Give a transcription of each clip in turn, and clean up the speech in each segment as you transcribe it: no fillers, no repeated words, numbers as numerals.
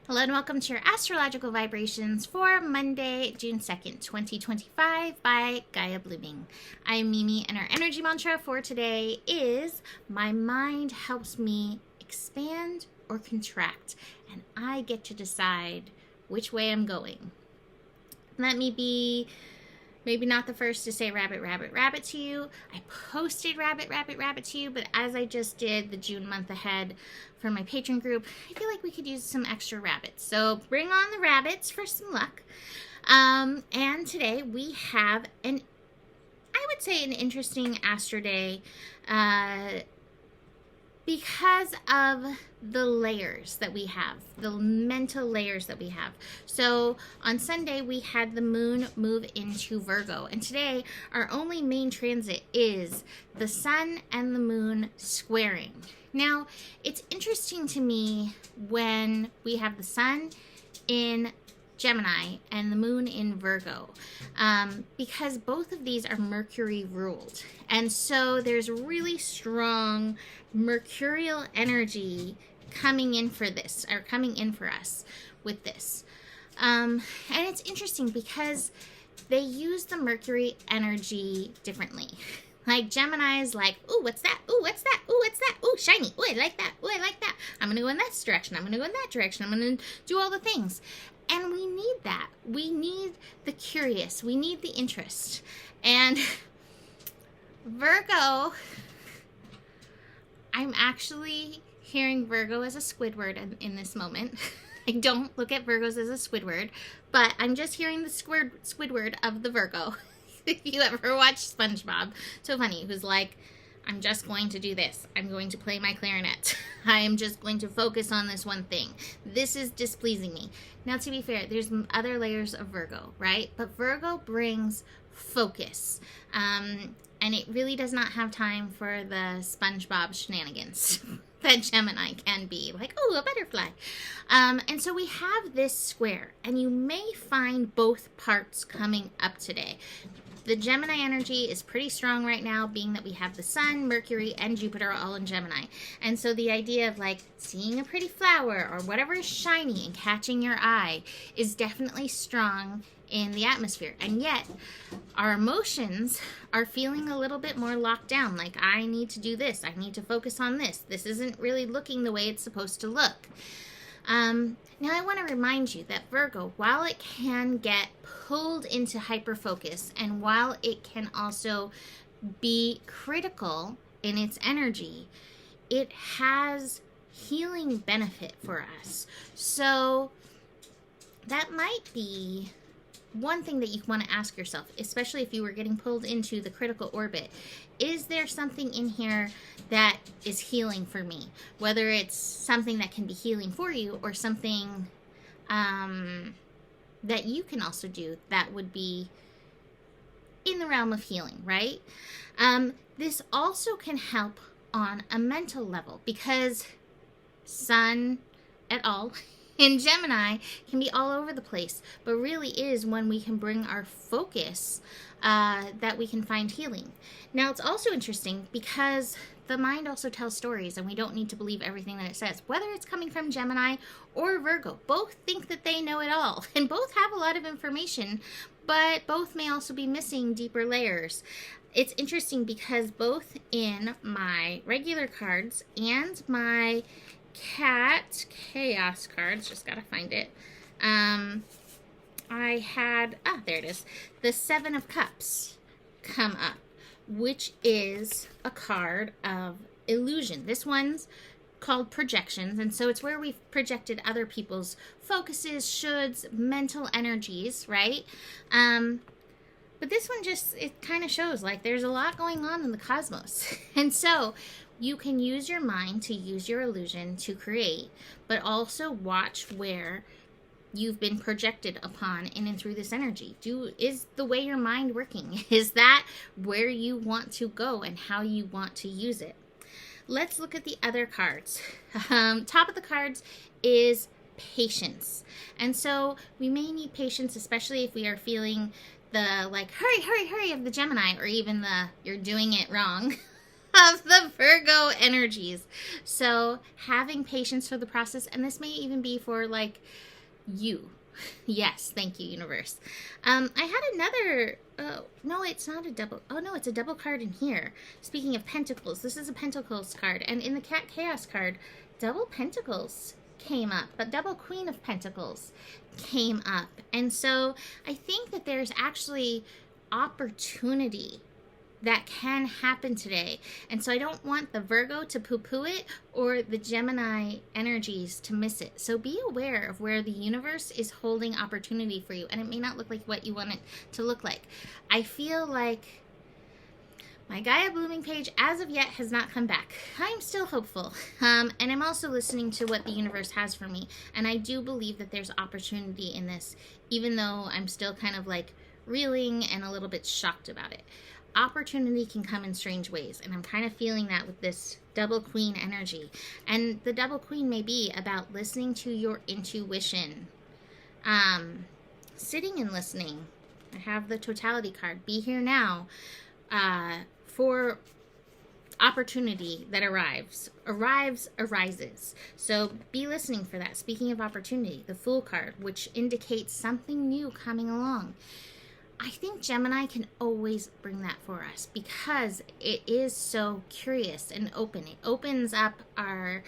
Hello and welcome to your astrological vibrations for Monday, June 2nd, 2025 by Gaia Blooming. I'm Mimi and our energy mantra for today is my mind helps me expand or contract and I get to decide which way I'm going. Let me be maybe not the first to say rabbit, rabbit, rabbit to you. I posted rabbit, rabbit, rabbit to you, but as I just did the June month ahead for my patron group, I feel like we could use some extra rabbits. So bring on the rabbits for some luck. And today we have I would say an interesting astro day because of the layers that we have, the mental layers that we have. So on Sunday, we had the moon move into Virgo. And today, our only main transit is the sun and the moon squaring. Now, it's interesting to me when we have the sun in Gemini and the moon in Virgo, because both of these are Mercury ruled. And so there's really strong mercurial energy coming in for this, or coming in for us with this. And it's interesting because they use the Mercury energy differently. Like Gemini is like, ooh, what's that? Ooh, what's that? Ooh, what's that? Ooh, shiny. Ooh, I like that. Ooh, I like that. I'm going to go in this direction. I'm going to go in that direction. I'm going to do all the things. And we need that. We need the curious. We need the interest. And Virgo, I'm actually hearing Virgo as a Squidward in this moment. I don't look at Virgos as a Squidward, but I'm just hearing the Squidward of the Virgo. If you ever watched SpongeBob, so funny, who's like, I'm just going to do this. I'm going to play my clarinet. I am just going to focus on this one thing. This is displeasing me. Now, to be fair, there's other layers of Virgo, right? But Virgo brings focus. And it really does not have time for the SpongeBob shenanigans that Gemini can be. Like, oh, a butterfly. And so we have this square. And you may find both parts coming up today. The Gemini energy is pretty strong right now, being that we have the Sun, Mercury, and Jupiter all in Gemini. And so the idea of like seeing a pretty flower or whatever is shiny and catching your eye is definitely strong in the atmosphere. And yet our emotions are feeling a little bit more locked down. Like, I need to do this. I need to focus on this. This isn't really looking the way it's supposed to look. Now I want to remind you that Virgo, while it can get pulled into hyperfocus and while it can also be critical in its energy, it has healing benefit for us. So that might be one thing that you want to ask yourself, especially if you were getting pulled into the critical orbit. Is there something in here that is healing for me? Whether it's something that can be healing for you or something that you can also do that would be in the realm of healing, right? This also can help on a mental level because Sun et al. In Gemini can be all over the place, but really is when we can bring our focus that we can find healing. Now, it's also interesting because the mind also tells stories, and we don't need to believe everything that it says, whether it's coming from Gemini or Virgo. Both think that they know it all, and both have a lot of information, but both may also be missing deeper layers. It's interesting because both in my regular cards and my Cat Chaos cards, just gotta find it, I had, there it is, the Seven of Cups come up, which is a card of illusion. This one's called projections, and so it's where we've projected other people's focuses, shoulds, mental energies, right? But this one just, it kind of shows like there's a lot going on in the cosmos. And so you can use your mind to use your illusion to create, but also watch where you've been projected upon in and through this energy. Is the way your mind working? Is that where you want to go and how you want to use it? Let's look at the other cards. Top of the cards is patience. And so we may need patience, especially if we are feeling the like hurry, hurry, hurry of the Gemini, or even the you're doing it wrong of the Virgo energies. So having patience for the process, and this may even be for like you. Yes, thank you, universe. I had another, no, it's not a double. Oh no, it's a double card in here. Speaking of pentacles, this is a pentacles card, and in the cat chaos card, double pentacles came up, but double queen of pentacles came up. And so I think that there's actually opportunity that can happen today. And so I don't want the Virgo to poo-poo it or the Gemini energies to miss it. So be aware of where the universe is holding opportunity for you. And it may not look like what you want it to look like. I feel like my Gaia blooming page as of yet has not come back. I'm still hopeful. And I'm also listening to what the universe has for me. And I do believe that there's opportunity in this, even though I'm still kind of like reeling and a little bit shocked about it. Opportunity can come in strange ways, and I'm kind of feeling that with this double queen energy. And the double queen may be about listening to your intuition, sitting and listening. I have the totality card, be here now, for opportunity that arises. So be listening for that. Speaking of opportunity, the Fool card, which indicates something new coming along. I think Gemini can always bring that for us because it is so curious and open. It opens up our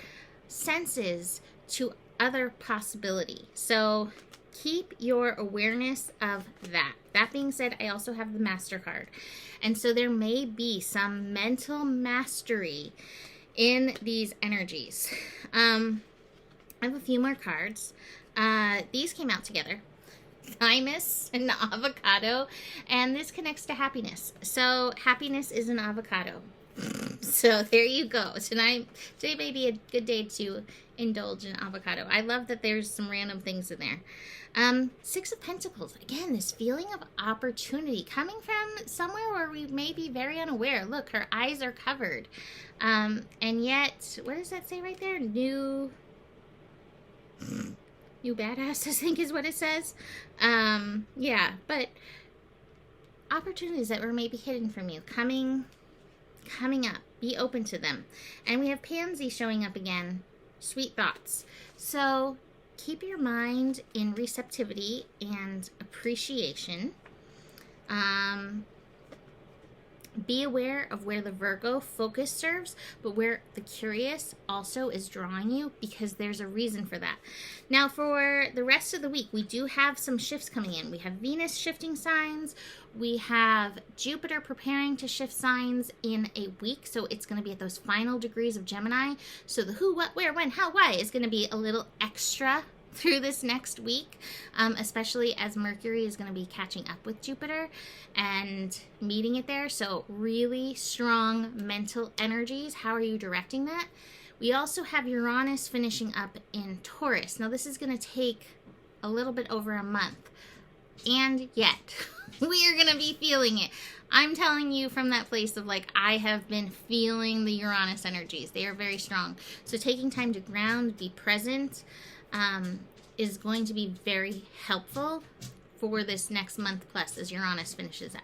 senses to other possibility. So keep your awareness of that. That being said, I also have the Master card. And so there may be some mental mastery in these energies. I have a few more cards. These came out together. Thymus and avocado, and this connects to happiness. So happiness is an avocado. So there you go. Today may be a good day to indulge in avocado. I love that there's some random things in there. Six of Pentacles. Again, this feeling of opportunity coming from somewhere where we may be very unaware. Look, her eyes are covered. And yet, what does that say right there? New badass, I think is what it says. Yeah, but opportunities that were maybe hidden from you coming up. Be open to them. And we have Pansy showing up again. Sweet thoughts. So keep your mind in receptivity and appreciation. Be aware of where the Virgo focus serves, but where the curious also is drawing you, because there's a reason for that. Now, for the rest of the week, we do have some shifts coming in. We have Venus shifting signs. We have Jupiter preparing to shift signs in a week, so it's going to be at those final degrees of Gemini. So the who, what, where, when, how, why is going to be a little extra through this next week, especially as Mercury is going to be catching up with Jupiter and meeting it there. So really strong mental energies. How are you directing that? We also have Uranus finishing up in Taurus. Now this is going to take a little bit over a month, and yet we are going to be feeling it. I'm telling you from that place of like, I have been feeling the Uranus energies. They are very strong. So taking time to ground, be present, is going to be very helpful for this next month plus as Uranus finishes up.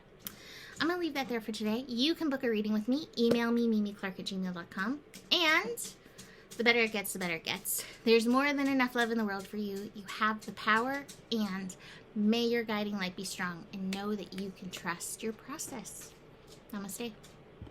I'm going to leave that there for today. You can book a reading with me. Email me, mimiclark@gmail.com. And the better it gets, the better it gets. There's more than enough love in the world for you. You have the power, and may your guiding light be strong, and know that you can trust your process. Namaste.